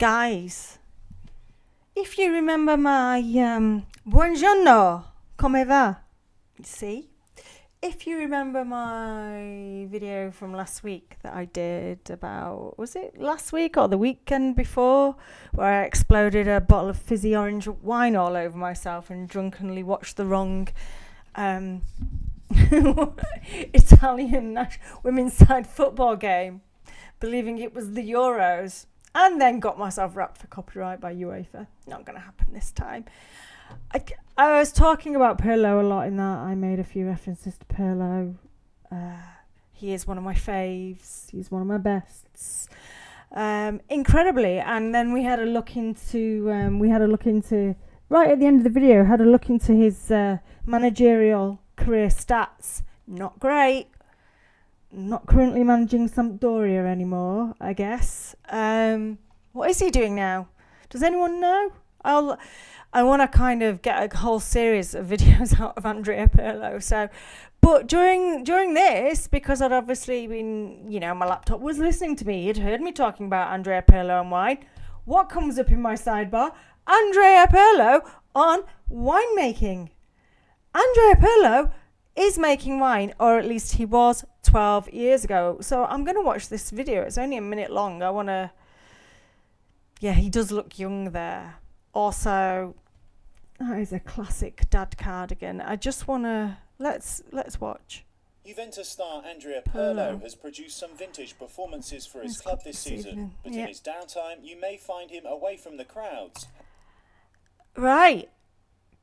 Guys, if you remember my buongiorno, come va? See? If you remember my video from last week that I did about, was it last week or the weekend before, where I exploded a bottle of fizzy orange wine all over myself and drunkenly watched the wrong Italian women's side football game, believing it was the Euros, and then got myself wrapped for copyright by UEFA. Not going to happen this time. I was talking about Pirlo a lot in that. I made a few references to Pirlo. He is one of my faves. He's one of my bests. Incredibly. And then we had a look into, right at the end of the video, had a look into his managerial career stats. Not great. Not currently managing Sampdoria anymore, I guess. What is he doing now? Does anyone know? I want to kind of get a whole series of videos out of Andrea Pirlo. So, but during this, because I'd obviously been, my laptop was listening to me. He'd heard me talking about Andrea Pirlo and wine. What comes up in my sidebar? Andrea Pirlo on winemaking. Andrea Pirlo is making wine, or at least he was 12 years ago. So I'm going to watch this video. It's only a minute long. I want to... Yeah, he does look young there. Also, that is a classic dad cardigan. I just want to... Let's watch. Juventus star Andrea Pirlo has produced some vintage performances for his club this season, but in his downtime you may find him away from the crowds. Right.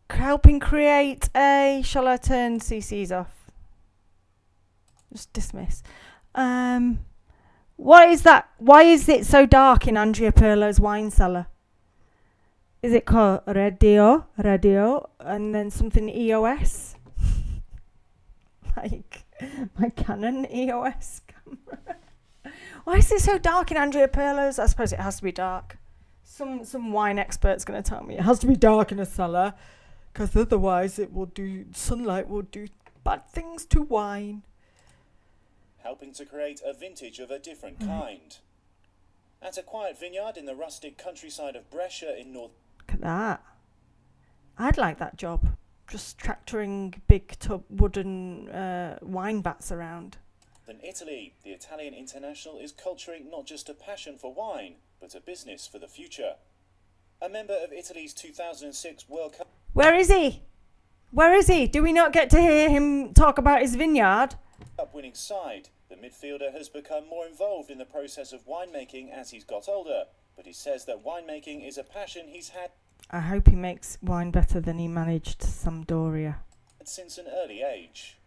Helping create a... Shall I turn CCs off? Just dismiss. What is that? Why is it so dark in Andrea Pirlo's wine cellar? Is it called radio, and then something EOS? Like my Canon EOS camera. Why is it so dark in Andrea Pirlo's? I suppose it has to be dark. Some wine expert's going to tell me it has to be dark in a cellar, because otherwise sunlight will do bad things to wine. Helping to create a vintage of a different kind. At a quiet vineyard in the rustic countryside of Brescia in North... Look at that. I'd like that job. Just tractoring big wooden wine vats around. In Italy, the Italian international is culturing not just a passion for wine, but a business for the future. A member of Italy's 2006 World Cup... Where is he? Where is he? Do we not get to hear him talk about his vineyard? ...winning side. The midfielder has become more involved in the process of winemaking as he's got older, but he says that winemaking is a passion he's had... I hope he makes wine better than he managed Sampdoria. ...since an early age.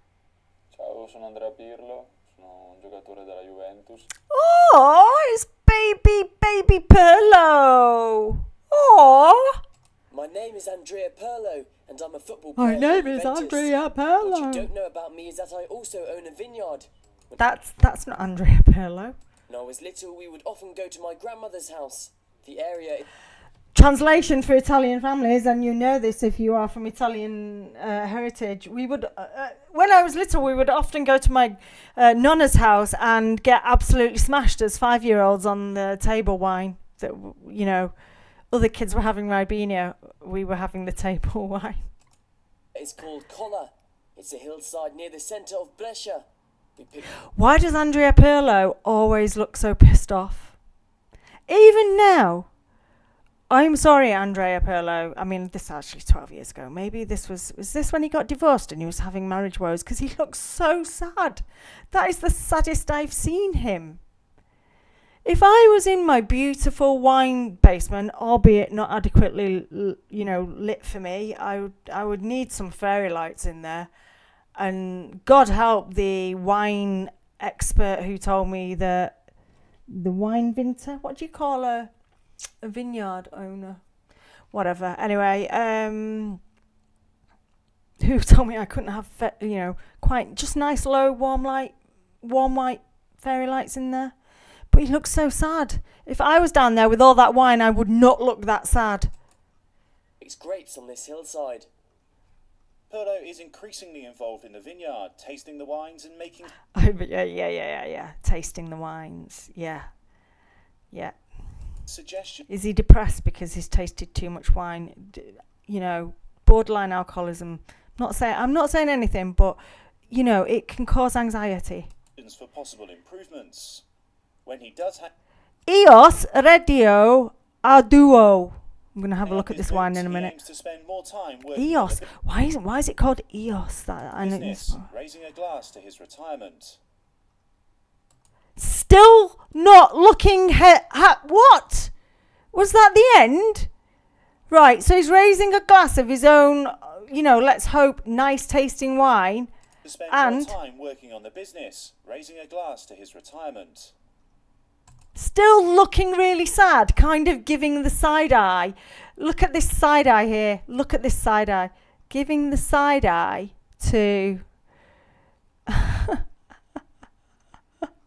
Ciao, sono Andrea Pirlo, sono un giocatore della Juventus. Oh, it's baby Pirlo. Oh. My name is Andrea Pirlo, and I'm a football player. My name is Andrea Pirlo. What you don't know about me is that I also own a vineyard. That's not Andrea Pirlo. When I was little, we would often go to my grandmother's house. The area... Translation for Italian families, and you know this if you are from Italian heritage. We would, when I was little, we would often go to my nonna's house and get absolutely smashed as 5-year-olds on the table wine. That other kids were having Ribena, we were having the table wine. It's called Collar. It's a hillside near the centre of Brescia. Why does Andrea Pirlo always look so pissed off? Even now. I'm sorry, Andrea Pirlo. I mean, this is actually 12 years ago. Maybe was this when he got divorced and he was having marriage woes? Because he looks so sad. That is the saddest I've seen him. If I was in my beautiful wine basement, albeit not adequately, lit for me, I would need some fairy lights in there. And God help the wine expert who told me that the wine vinter, what do you call a vineyard owner? Whatever. Anyway, who told me I couldn't have, quite just nice low warm white fairy lights in there. But he looks so sad. If I was down there with all that wine, I would not look that sad. It's grapes on this hillside. Pirlo is increasingly involved in the vineyard, tasting the wines and making... Yeah. Tasting the wines. Yeah. suggestion. Is he depressed because he's tasted too much wine? You know, borderline alcoholism. I'm not saying anything, but you know, it can cause anxiety. For possible improvements. When he does have Eos Radio Arduo. I'm going to have a look at this wine in a he minute. aims to spend more time working Eos. on the Why is it called Eos? That I know. business, raising a glass to his retirement. Still not looking what? Was that the end? Right, so he's raising a glass of his own, you know, let's hope nice tasting wine. To spend And more time working on the business, raising a glass to his retirement. still looking really sad, kind of giving the side eye. Look at this side eye here. Look at this side eye. Giving the side eye to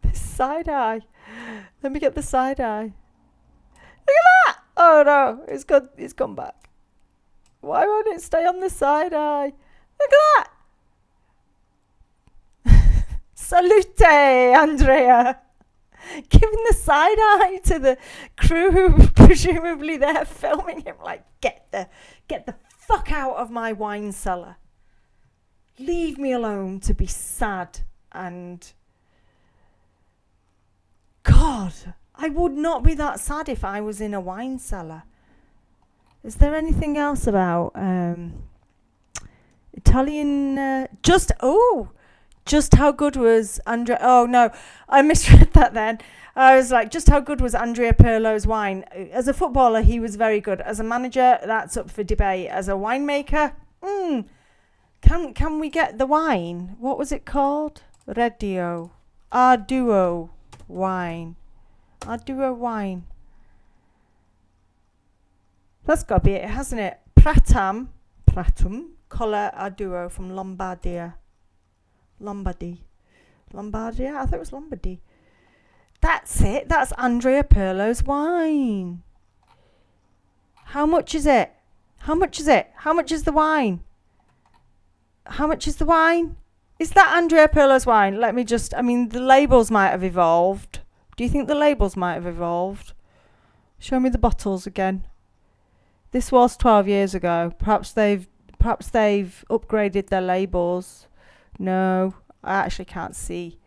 this side eye. Let me get the side eye. Look at that! Oh no, it's gone back. Why won't it stay on the side eye? Look at that! Salute, Andrea! Giving the side eye to the crew who presumably they're filming him, like, get the fuck out of my wine cellar. Leave me alone to be sad. And God, I would not be that sad if I was in a wine cellar. Is there anything else about Italian? Just how good was Andrea? Oh no, I misread that then. I was like, just how good was Andrea Pirlo's wine? As a footballer, he was very good. As a manager, that's up for debate. As a winemaker, can we get the wine? What was it called? Arduo wine. Arduo wine. That's got to be it, hasn't it? Pratum, Collar Arduo from Lombardia. Lombardia? I thought it was Lombardy. That's it. That's Andrea Pirlo's wine. How much is it? How much is it? How much is the wine? How much is the wine? Is that Andrea Pirlo's wine? The labels might have evolved. Do you think the labels might have evolved? Show me the bottles again. This was 12 years ago. Perhaps they've upgraded their labels. No, I actually can't see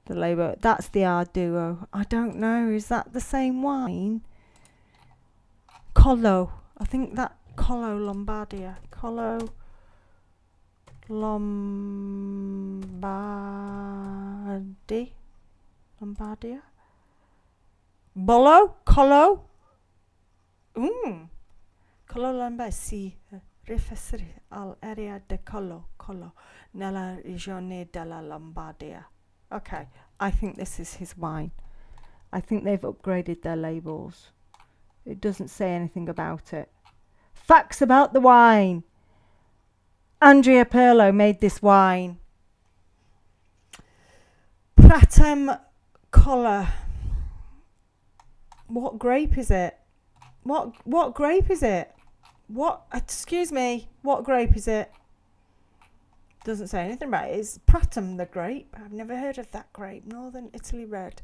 the label. That's the Arduo. I don't know. Is that the same wine? Collo. I think that Collo Lombardia. Collo Lombardia. Bollo? Collo? Collo Lombardia si riferisce all'area di Collo nella regione della Lombardia. Okay, I think this is his wine. I think they've upgraded their labels. It doesn't say anything about it. Facts about the wine. Andrea Pirlo made this wine. Pratum Collar. What grape is it? What grape is it? Excuse me, what grape is it? Doesn't say anything about it. It's Pratum, the grape. I've never heard of that grape. Northern Italy red.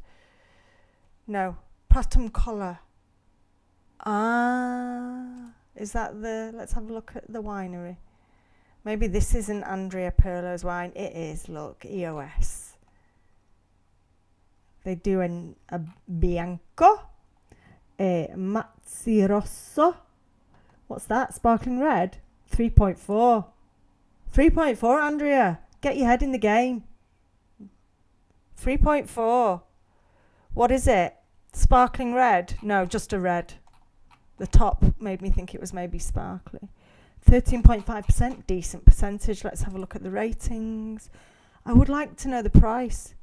No, Pratum Collar. Is that let's have a look at the winery. Maybe this isn't Andrea Pirlo's wine. It is, look, EOS. They do a Bianco, a Mazzi Rosso. What's that? Sparkling red? 3.4. 3.4, Andrea. Get your head in the game. 3.4. What is it? Sparkling red? No, just a red. The top made me think it was maybe sparkly. 13.5%, decent percentage. Let's have a look at the ratings. I would like to know the price.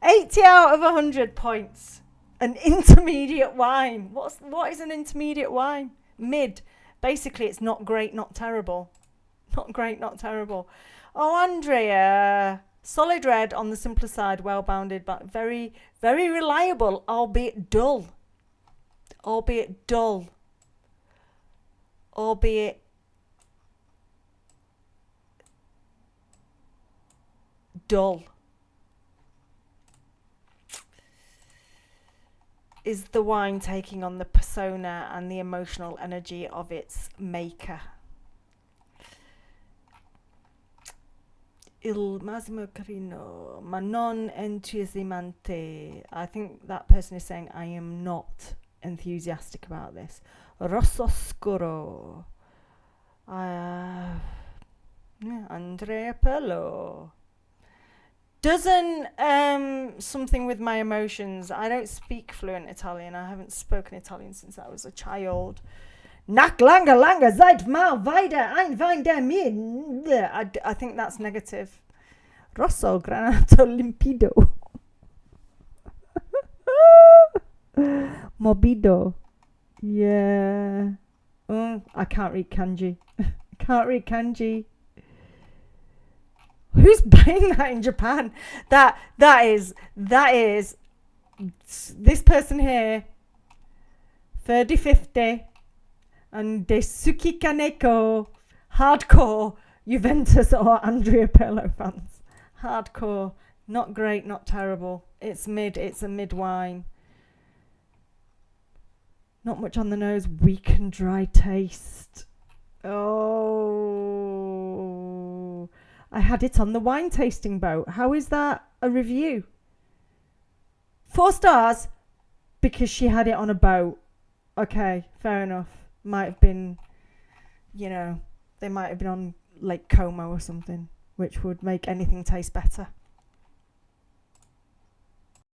80 out of 100 points. An intermediate wine. What is an intermediate wine? Mid. Basically, it's not great, not terrible. Not great, not terrible. Oh, Andrea. Solid red on the simpler side, well-bounded, but very, very reliable, albeit dull. Albeit dull. Albeit dull. is the wine taking on the persona and the emotional energy of its maker? Il Massimo Carino, ma non entusiasmante. I think that person is saying, I am not enthusiastic about this. Rosso scuro. Andrea Pirlo. Doesn't something with my emotions. I don't speak fluent Italian. I haven't spoken Italian since I was a child. Nach langer Zeit mal weiter ein Wein der mir. I think that's negative. Rosso granato limpido. Morbido. Yeah. I can't read kanji. Who's buying that in Japan? That is this person here. 30-50. And Desuki Kaneko, hardcore Juventus or Andrea Pirlo fans. Hardcore, not great, not terrible. It's mid, it's a mid wine. Not much on the nose, weak and dry taste. Oh, I had it on the wine tasting boat. How is that a review? 4 stars because she had it on a boat. Okay, fair enough. Might have been, they might have been on Lake Como or something, which would make anything taste better.